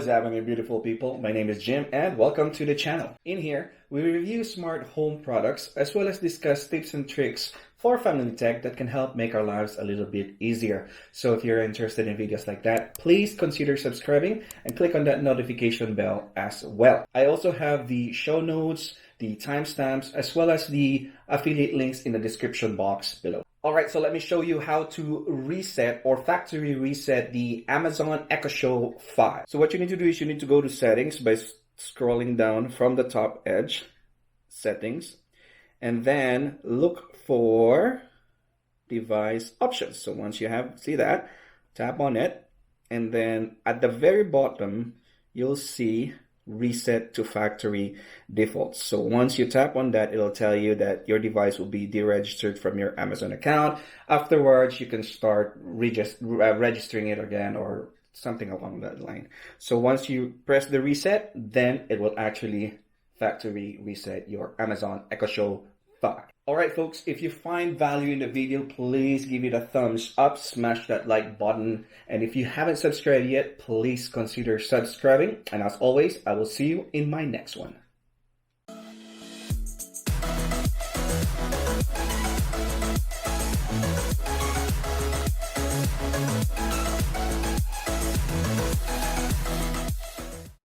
What's happening, beautiful people? My name is Jim and welcome to the channel. In here, we review smart home products as well as discuss tips and tricks for family tech that can help make our lives a little bit easier. So if you're interested in videos like that, please consider subscribing and click on that notification bell as well. I also have the show notes, the timestamps, as well as the affiliate links in the description box below. Alright, so let me show you how to reset or factory reset the Amazon Echo Show 5. So what you need to do is you need to go to settings by scrolling down from the top edge, settings, and then look for device options. So once you see that, tap on it, and then at the very bottom, you'll see reset to factory defaults. So once you tap on that, it'll tell you that your device will be deregistered from your Amazon account. Afterwards, you can start registering it again or something along that line. So once you press the reset, then it will actually factory reset your Amazon Echo Show 5. Alright folks, if you find value in the video, please give it a thumbs up, smash that like button, and if you haven't subscribed yet, please consider subscribing, and as always, I will see you in my next one.